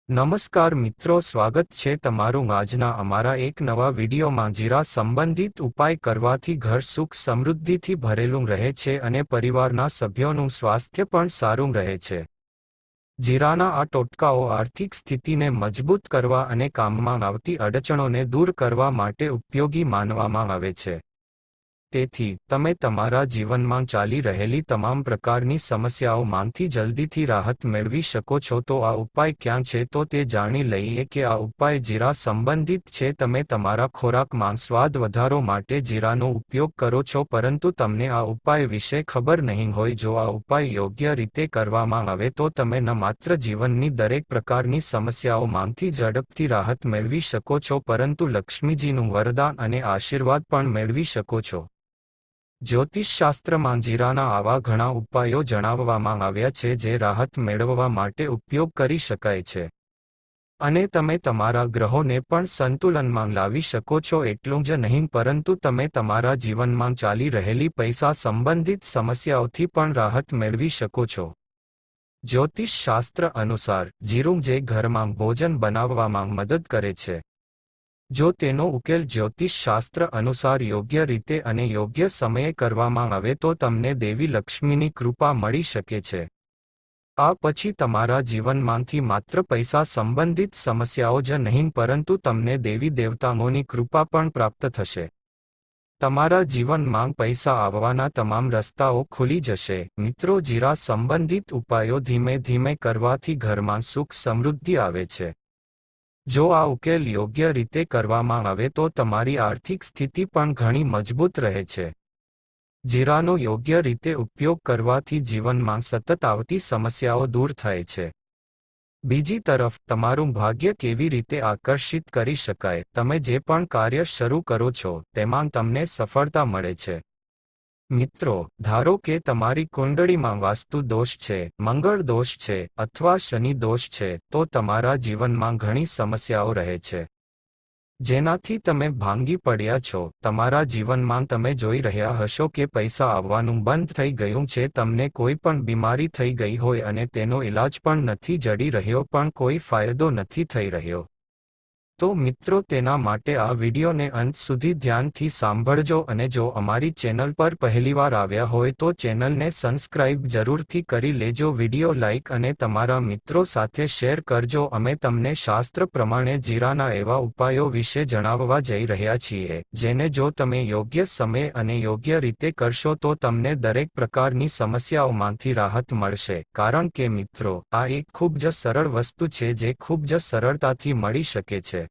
નમસ્કાર મિત્રો, સ્વાગત છે તમારું આજના અમારા એક નવા વિડીયોમાં। જીરા સંબંધિત ઉપાય કરવાથી ઘર સુખ સમૃદ્ધિથી ભરેલું રહે છે અને પરિવારના સભ્યોનું સ્વાસ્થ્ય પણ સારું રહે છે। જીરાના આ ટોટકાઓ આર્થિક સ્થિતિને મજબૂત કરવા અને કામમાં આવતી અડચણોને દૂર કરવા માટે ઉપયોગી માનવામાં આવે છે। તેથી તમે તમારા જીવનમાં ચાલી રહેલી તમામ પ્રકારની સમસ્યાઓમાંથી જલ્દીથી રાહત મેળવી શકો છો। તો આ ઉપાય ક્યાં છે તો તે જાણી લઈએ કે આ ઉપાય જીરા સંબંધિત છે। તમે તમારા ખોરાકમાં સ્વાદ વધારો માટે જીરાનો ઉપયોગ કરો છો, પરંતુ તમને આ ઉપાય વિશે ખબર નહીં હોય। જો આ ઉપાય યોગ્ય રીતે કરવામાં આવે તો તમે ન માત્ર જીવનની દરેક પ્રકારની સમસ્યાઓમાંથી ઝડપથી રાહત મેળવી શકો છો, પરંતુ લક્ષ્મીજીનું વરદાન અને આશીર્વાદ પણ મેળવી શકો છો। જ્યોતિષશાસ્ત્રમાં જીરાના આવા ઘણા ઉપાયો જણાવવામાં આવ્યા છે જે રાહત મેળવવા માટે ઉપયોગ કરી શકાય છે, અને તમે તમારા ગ્રહોને પણ સંતુલનમાં લાવી શકો છો। એટલું જ નહીં, પરંતુ તમે તમારા જીવનમાં ચાલી રહેલી પૈસા સંબંધિત સમસ્યાઓથી પણ રાહત મેળવી શકો છો। જ્યોતિષશાસ્ત્ર અનુસાર જીરું જે ઘરમાં ભોજન બનાવવામાં મદદ કરે છે, જો તેનો ઉકેલ જ્યોતિષશાસ્ત્ર અનુસાર યોગ્ય રીતે અને યોગ્ય સમયે કરવામાં આવે તો તમને દેવી લક્ષ્મીની કૃપા મળી શકે છે। આ પછી તમારા જીવનમાંથી માત્ર પૈસા સંબંધિત સમસ્યાઓ જ નહીં, પરંતુ તમને દેવી દેવતાઓની કૃપા પણ પ્રાપ્ત થશે। તમારા જીવનમાં પૈસા આવવાના તમામ રસ્તાઓ ખુલી જશે। મિત્રો, જીરા સંબંધિત ઉપાયો ધીમે ધીમે કરવાથી ઘરમાં સુખ સમૃદ્ધિ આવે છે। જો આ ઉકેલ યોગ્ય રીતે કરવામાં આવે તો તમારી આર્થિક સ્થિતિ પણ ઘણી મજબૂત રહે છે। જીરાનો યોગ્ય રીતે ઉપયોગ કરવાથી જીવનમાં સતત આવતી સમસ્યાઓ દૂર થાય છે। બીજી તરફ, તમારું ભાગ્ય કેવી રીતે આકર્ષિત કરી શકાય? તમે જે પણ કાર્ય શરૂ કરો છો તેમાં તમને સફળતા મળે છે। મિત્રો, ધારો કે તમારી કુંડળીમાં વાસ્તુ દોષ છે, મંગળ દોષ છે અથવા શનિ દોષ છે, તો તમારા જીવનમાં ઘણી સમસ્યાઓ રહે છે, જેનાથી તમે ભાંગી પડ્યા છો। તમારા જીવનમાં તમે જોઈ રહ્યા હશો કે પૈસા આવવાનું બંધ થઈ ગયું છે, તમને કોઈ પણ બીમારી થઈ ગઈ હોય અને તેનો ઈલાજ પણ નથી જડી રહ્યો, પણ કોઈ ફાયદો નથી થઈ રહ્યો। તો મિત્રો, તેના માટે આ વિડીયોને અંત સુધી ધ્યાનથી સાંભળજો, અને જો અમારી ચેનલ પર પહેલીવાર આવ્યા હોય તો ચેનલને સબસ્ક્રાઇબ જરૂરથી કરી લેજો, વિડીયો લાઇક અને તમારા મિત્રો સાથે શેર કરજો। અમે તમને શાસ્ત્ર પ્રમાણે જીરાના એવા ઉપાયો વિશે જણાવવા જઈ રહ્યા છીએ જેને જો તમે યોગ્ય સમયે અને યોગ્ય રીતે કરશો તો તમને દરેક પ્રકારની સમસ્યાઓમાંથી રાહત મળશે। કારણ કે મિત્રો, આ એક ખૂબ જ સરળ વસ્તુ છે જે ખૂબ જ સરળતાથી મળી શકે છે,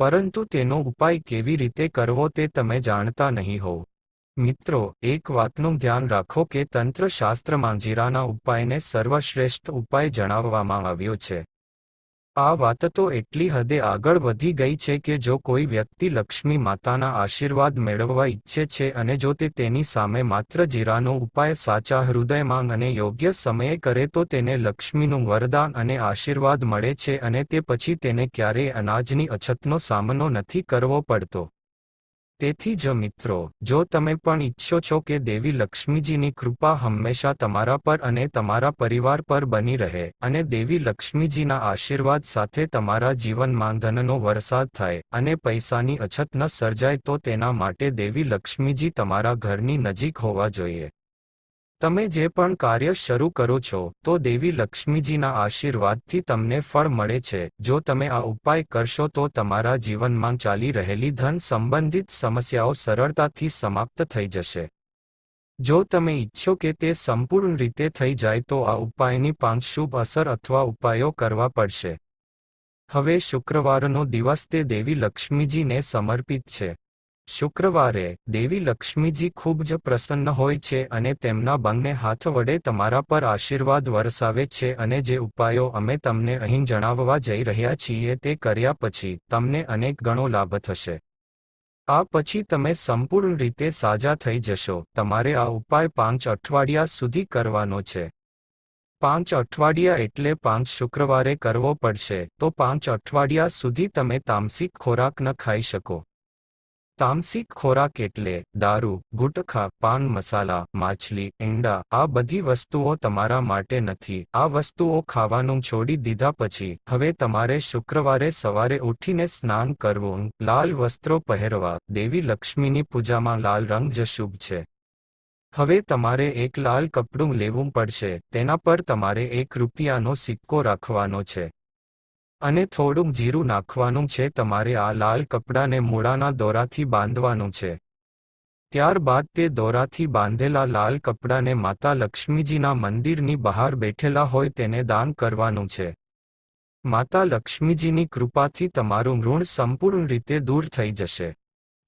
પરંતુ તેનો ઉપાય કેવી રીતે કરવો તે તમે જાણતા નહીં હોવ। મિત્રો, એક વાતનું ધ્યાન રાખો કે તંત્ર શાસ્ત્રમાં જીરાના ઉપાયને સર્વશ્રેષ્ઠ ઉપાય જણાવવામાં આવ્યો છે। આ વાત તો એટલી હદે આગળ વધી ગઈ છે કે જો કોઈ વ્યક્તિ લક્ષ્મી માતાના આશીર્વાદ મેળવવા ઈચ્છે છે અને જો તે તેની સામે માત્ર જીરાનો ઉપાય સાચા હૃદયમાં અને યોગ્ય સમયે કરે તો તેને લક્ષ્મીનું વરદાન અને આશીર્વાદ મળે છે, અને તે પછી તેને ક્યારેય અનાજની અછતનો સામનો નથી કરવો પડતો। તેથી જ મિત્રો, જો તમે પણ ઈચ્છો છો કે દેવી લક્ષ્મીજીની કૃપા હંમેશા તમારા પર અને તમારા પરિવાર પર બની રહે, અને દેવી લક્ષ્મીજીના આશીર્વાદ સાથે તમારા જીવનમાં ધનનો વરસાદ થાય અને પૈસાની અછત ન સર્જાય, તો તેના માટે દેવી લક્ષ્મીજી તમારા ઘરની નજીક હોવા જોઈએ। તમે જે પણ કાર્ય શરૂ કરો છો તો દેવી લક્ષ્મીજીના આશીર્વાદથી તમને ફળ મળે છે। જો તમે આ ઉપાય કરશો તો તમારા જીવનમાં ચાલી રહેલી ધન સંબંધિત સમસ્યાઓ સરળતાથી સમાપ્ત થઈ જશે। જો તમે ઈચ્છો કે તે સંપૂર્ણ રીતે થઈ જાય તો આ ઉપાયની 5 શુભ અસર અથવા ઉપાયો કરવા પડશે। હવે શુક્રવારનો દિવસ તે દેવી લક્ષ્મીજીને સમર્પિત છે। શુક્રવારે દેવી લક્ષ્મીજી ખૂબ જ પ્રસન્ન હોય છે અને તેમના બંને હાથ વડે તમારા પર આશીર્વાદ વરસાવે છે, અને જે ઉપાયો અમે તમને અહીં જણાવવા જઈ રહ્યા છીએ તે કર્યા પછી તમને અનેક ગણો લાભ થશે। આ પછી તમે સંપૂર્ણ રીતે સાજા થઈ જશો। તમારે આ ઉપાય 5 અઠવાડિયા સુધી કરવાનો છે। 5 અઠવાડિયા એટલે 5 શુક્રવારે કરવો પડશે, તો 5 અઠવાડિયા સુધી તમે તામસિક ખોરાક ન ખાઈ શકો। તામસિક ખોરાક એટલે દારૂ, ગુટખા, પાન મસાલા, માછલી, ઈંડા, આ બધી વસ્તુઓ તમારા માટે નથી. આ વસ્તુઓ ખાવાનું છોડી દીધા પછી હવે તમારે શુક્રવારે સવારે ઉઠીને સ્નાન કરવું, લાલ વસ્ત્રો પહેરવા. દેવી લક્ષ્મીની પૂજામાં લાલ રંગ જ શુભ છે. હવે તમારે એક લાલ કપડું લેવું પડશે, તેના પર તમારે ₹1નો સિક્કો રાખવાનો છે અને થોડું જીરું નાખવાનું છે. તમારે આ લાલ કપડાને મૂળાના દોરાથી બાંધવાનું છે. ત્યારબાદ તે દોરાથી બાંધેલા લાલ કપડાને માતા લક્ષ્મીજીના મંદિરની બહાર બેઠેલા હોય તેને દાન કરવાનું છે. માતા લક્ષ્મીજીની કૃપાથી તમારું ઋણ સંપૂર્ણ રીતે દૂર થઈ જશે.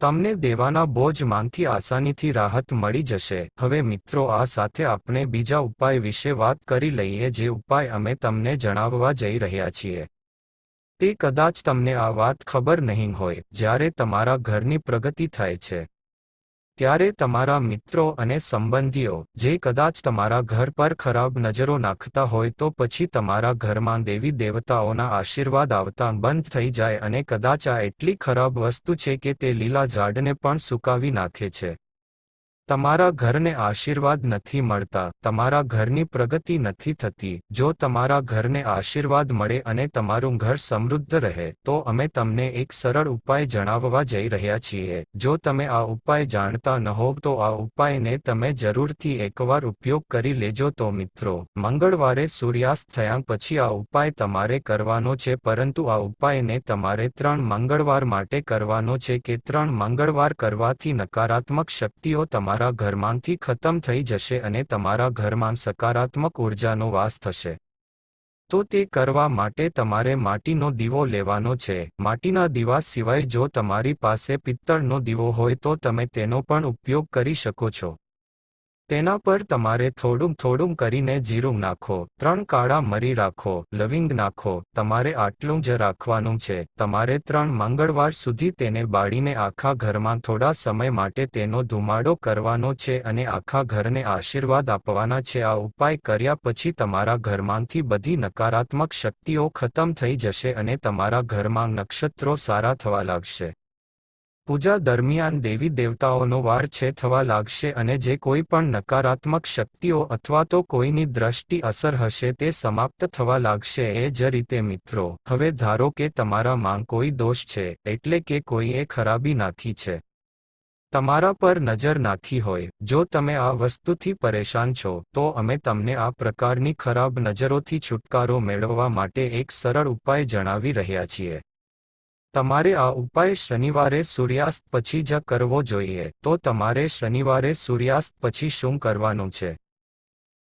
તમને દેવાના બોજમાંથી આસાનીથી રાહત મળી જશે. હવે મિત્રો, આ સાથે આપણે બીજા ઉપાય વિશે વાત કરી લઈએ, જે ઉપાય અમે તમને જણાવવા જઈ રહ્યા છીએ. તે કદાચ તમને આ વાત ખબર નહીં હોય. જ્યારે તમારા ઘરની પ્રગતિ થાય છે ત્યારે તમારા મિત્રો અને સંબંધીઓ જે કદાચ તમારા ઘર પર ખરાબ નજરો નાખતા હોય તો પછી તમારા ઘરમાં દેવી દેવતાઓના આશીર્વાદ આવતા બંધ થઈ જાય. અને કદાચ આ એટલી ખરાબ વસ્તુ છે કે તે લીલા ઝાડને પણ સૂકાવી નાખે છે. તમારા ઘરને આશીર્વાદ નથી મળતા, તમારા ઘરની પ્રગતિ નથી થતી. જો તમારા ઘરને આશીર્વાદ મળે અને તમારું ઘર સમૃદ્ધ રહે તો અમે તમને એક સરળ ઉપાય જણાવવા જઈ રહ્યા છીએ. જો તમે આ ઉપાય જાણતા ન હોવ તો આ ઉપાયને તમે જરૂરથી એકવાર ઉપયોગ કરી લેજો. તો મિત્રો, મંગળવારે સૂર્યાસ્ત થયા પછી આ ઉપાય તમારે કરવાનો છે, પરંતુ આ ઉપાયને તમારે 3 મંગળવાર માટે કરવાનો છે કે 3 મંગળવાર કરવાથી નકારાત્મક શક્તિઓ તમારા ઘરમાંથી ખતમ થઈ જશે અને તમારા ઘરમાં સકારાત્મક ઉર્જાનો વાસ થશે. તો તે કરવા માટે તમારે માટીનો દીવો લેવાનો છે. માટીના દીવા સિવાય જો તમારી પાસે પિત્તળનો દીવો હોય તો તમે તેનો પણ ઉપયોગ કરી શકો છો. તેના પર તમારે થોડું થોડું કરીને જીરું નાખો, 3 કાળા મરી રાખો, લવિંગ નાખો. તમારે આટલું જ રાખવાનું છે. તમારે 3 મંગળવાર સુધી તેને બાળીને આખા ઘરમાં થોડા સમય માટે તેનો ધુમાડો કરવાનો છે અને આખા ઘરને આશીર્વાદ આપવાના છે. આ ઉપાય કર્યા પછી તમારા ઘરમાંથી બધી નકારાત્મક શક્તિઓ ખતમ થઈ જશે અને તમારા ઘરમાં નક્ષત્રો સારા થવા લાગશે. પૂજા દરમિયાન દેવી દેવતાઓનો વાર છે થવા લાગશે અને જે કોઈ પણ નકારાત્મક શક્તિઓ અથવા તો કોઈની દ્રષ્ટિ અસર હશે તે સમાપ્ત થવા લાગશે. એ જ રીતે મિત્રો, હવે ધારો કે તમારામાં કોઈ દોષ છે, એટલે કે કોઈએ ખરાબી નાખી છે, તમારા પર નજર નાખી હોય. જો તમે આ વસ્તુથી પરેશાન છો તો અમે તમને આ પ્રકારની ખરાબ નજરોથી છુટકારો મેળવવા માટે એક સરળ ઉપાય જણાવી રહ્યા છીએ. તમારે આ ઉપાય શનિવારે સૂર્યાસ્ત પછી જ કરવો જોઈએ. તો તમારે શનિવારે સૂર્યાસ્ત પછી શું કરવાનું છે?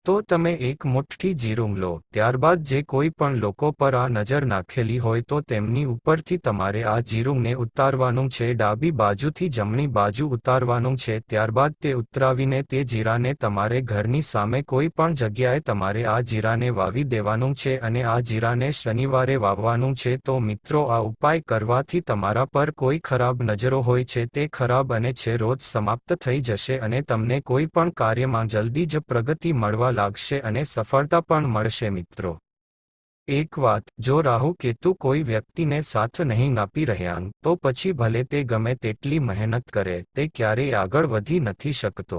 તો તમે એક મુઠ્ઠી જીરું લો. ત્યારબાદ જે કોઈ પણ લોકો પર આ નજર નાખેલી હોય તો તેમની ઉપરથી તમારે આ જીરુંને ઉતારવાનું છે. ડાબી બાજુથી જમણી બાજુ ઉતારવાનું છે. ત્યારબાદ તે ઉતરાવીને તે જીરાને તમારે ઘરની સામે કોઈ પણ જગ્યાએ તમારે આ જીરાને વાવી દેવાનું છે અને આ જીરાને શનિવારે વાવવાનું છે. તો મિત્રો, આ ઉપાય કરવાથી તમારા પર કોઈ ખરાબ નજરો હોય છે તે ખરાબ અને છે રોજ સમાપ્ત થઈ જશે અને તમને કોઈ પણ કાર્યમાં જલ્દી જ પ્રગતિ મળવા લાગશે અને સફળતા પણ મળશે. મિત્રો, એક વાત, જો રાહુ કેતુ કોઈ વ્યક્તિને સાથ નહીં આપી રહ્યા તો પછી ભલે તે ગમે તેટલી મહેનત કરે, તે ક્યારેય આગળ વધી નથી શકતો.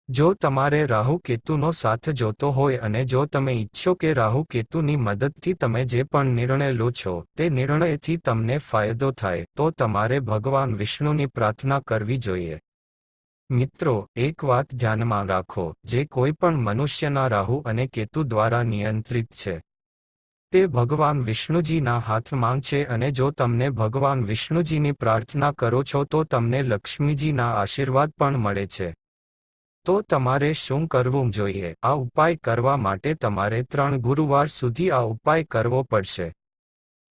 જો તમારે રાહુ કેતુનો સાથ જોતો હોય અને જો તમે ઈચ્છો કે રાહુ કેતુની મદદથી તમે જે પણ નિર્ણય લો છો તે નિર્ણયથી તમને ફાયદો થાય, તો તમારે ભગવાન વિષ્ણુની પ્રાર્થના કરવી જોઈએ. મિત્રો, એક વાત ધ્યાનમાં રાખો, જે કોઈ પણ મનુષ્યના રાહુ અને કેતુ દ્વારા નિયંત્રિત છે તે ભગવાન વિષ્ણુજીના હાથમાં છે અને જો તમને ભગવાન વિષ્ણુજીની પ્રાર્થના કરો છો તો તમને લક્ષ્મીજીના આશીર્વાદ પણ મળે છે. તો તમારે શું કરવું જોઈએ? આ ઉપાય કરવા માટે તમારે 3 ગુરુવાર સુધી આ ઉપાય કરવો પડશે.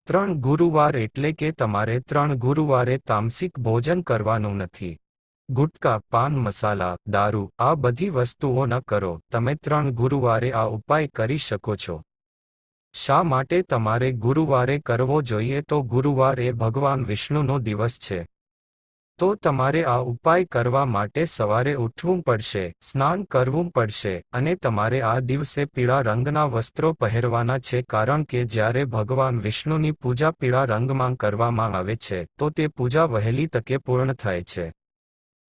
3 ગુરુવાર એટલે કે તમારે 3 ગુરુવારે તામસિક ભોજન કરવાનું નથી. ગુટકા, પાન મસાલા, દારૂ, આ બધી વસ્તુઓ ન કરો. તમે 3 ગુરુવારે આ ઉપાય કરી શકો છો. શા માટે તમારે ગુરુવારે કરવો જોઈએ? તો ગુરુવાર એ ભગવાન વિષ્ણુનો દિવસ છે. તો તમારે આ ઉપાય કરવા માટે સવારે ઉઠવું પડશે, સ્નાન કરવું પડશે, અને તમારે આ દિવસે પીળા રંગના વસ્ત્રો પહેરવાના છે, કારણ કે જ્યારે ભગવાન વિષ્ણુની પૂજા પીળા રંગમાં કરવામાં આવે છે તો તે પૂજા વહેલી તકે પૂર્ણ થાય છે.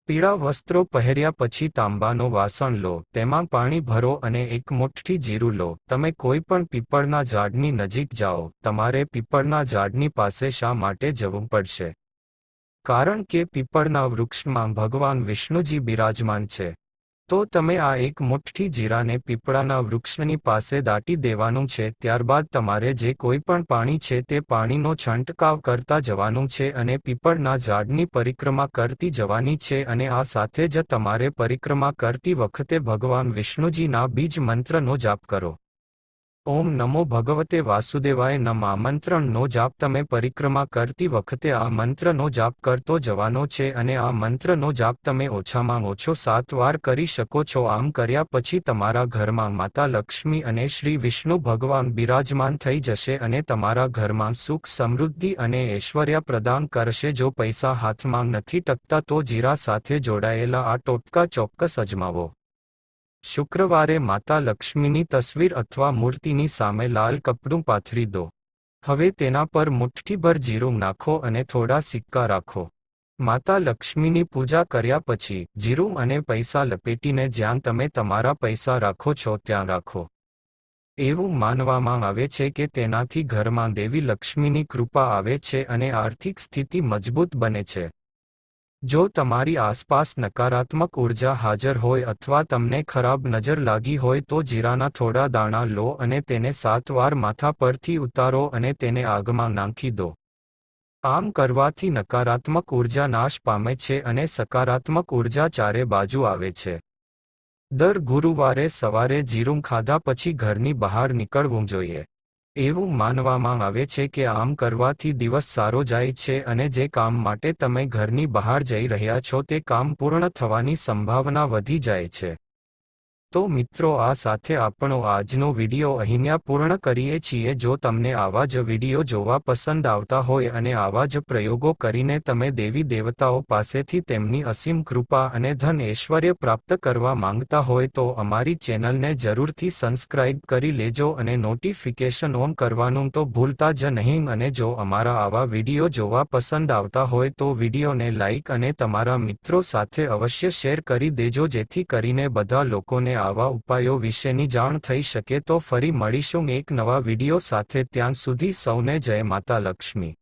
પીળા વસ્ત્રો પહેર્યા પછી તાંબાનો વાસણ લો, તેમાં પાણી ભરો અને એક મુઠ્ઠી જીરું લો. તમે કોઈ પણ પીપળના ઝાડની નજીક જાઓ. તમારે પીપળના ઝાડની પાસે શા માટે જવું પડશે? કારણ કે પીપળના વૃક્ષમાં ભગવાન વિષ્ણુજી બિરાજમાન છે. તો તમે આ એક મુઠ્ઠી જીરાને પીપળાના વૃક્ષની પાસે દાટી દેવાનું છે. ત્યારબાદ તમારે જે કોઈ પણ પાણી છે તે પાણીનો છંટકાવ કરતા જવાનું છે અને પીપળના ઝાડની પરિક્રમા કરતી જવાની છે, અને આ સાથે જ તમારે પરિક્રમા કરતી વખતે ભગવાન વિષ્ણુજીના બીજ મંત્રનો જાપ કરો. ઓમ નમો ભગવતે વાસુદેવાય નમઃ. આ મંત્રનો જાપ તમે પરિક્રમા કરતી વખતે આ મંત્રનો જાપ કરતો જવાનો છે, અને આ મંત્રનો જાપ તમે ઓછામાં ઓછો 7 વાર કરી શકો છો. આમ કર્યા પછી તમારા ઘરમાં માતા લક્ષ્મી અને શ્રી વિષ્ણુ ભગવાન બિરાજમાન થઈ જશે અને તમારા ઘરમાં સુખ, સમૃદ્ધિ અને ઐશ્વર્ય પ્રદાન કરશે. જો પૈસા હાથમાં નથી ટકતા તો જીરા સાથે જોડાયેલા આ ટોટકા ચોક્કસ અજમાવો. શુક્રવારે માતા લક્ષ્મીની તસવીર અથવા મૂર્તિની સામે લાલ કપડું પાથરી દો. હવે તેના પર મુઠ્ઠીભર જીરું નાખો અને થોડા સિક્કા રાખો. માતા લક્ષ્મીની પૂજા કર્યા પછી જીરું અને પૈસા લપેટીને જ્યાં તમે તમારા પૈસા રાખો છો ત્યાં રાખો. એવું માનવામાં આવે છે કે તેનાથી ઘરમાં દેવી લક્ષ્મીની કૃપા આવે છે અને આર્થિક સ્થિતિ મજબૂત બને છે. જો તમારી આસપાસ નકારાત્મક ઉર્જા હાજર હોય અથવા તમને ખરાબ નજર લાગી હોય તો જીરાના થોડા દાણા લો અને તેને 7 વાર માથા પરથી ઉતારો અને તેને આગમાં નાખી દો. આમ કરવાથી નકારાત્મક ઉર્જા નાશ પામે છે અને સકારાત્મક ઉર્જા ચારે બાજુ આવે છે. દર ગુરુવારે સવારે જીરું ખાધા પછી ઘરની બહાર નીકળવું જોઈએ. એવું માનવામાં આવે છે કે આમ કરવાથી દિવસ સારો જાય છે અને જે કામ માટે તમે ઘરની બહાર જઈ રહ્યા છો તે કામ પૂર્ણ થવાની સંભાવના વધી જાય છે. તો મિત્રો, આ સાથે આપણો આજનો વિડિયો અહીંયા પૂર્ણ કરીએ છીએ. જો તમને આવા જ વિડિયો જોવા પસંદ આવતા હોય અને આવા જ પ્રયોગો કરીને તમે દેવી દેવતાઓ પાસેથી તેમની અસીમ કૃપા અને ધન ઐશ્વર્ય પ્રાપ્ત કરવા માંગતા હોય તો અમારી ચેનલને જરૂરથી સબસ્ક્રાઇબ કરી લેજો અને નોટિફિકેશન ઓન કરવાનું તો ભૂલતા જ નહીં. અને જો અમારા આવા વિડિયો જોવા પસંદ આવતા હોય તો વિડિયોને લાઇક અને તમારા મિત્રો સાથે અવશ્ય શેર કરી દેજો, જેથી કરીને બધા લોકોને આવા ઉપાયો વિશેની જાણ થઈ શકે. તો ફરી મળીશું એક નવા વિડિયો સાથે. ત્યાં સુધી સૌને જય માતા લક્ષ્મી.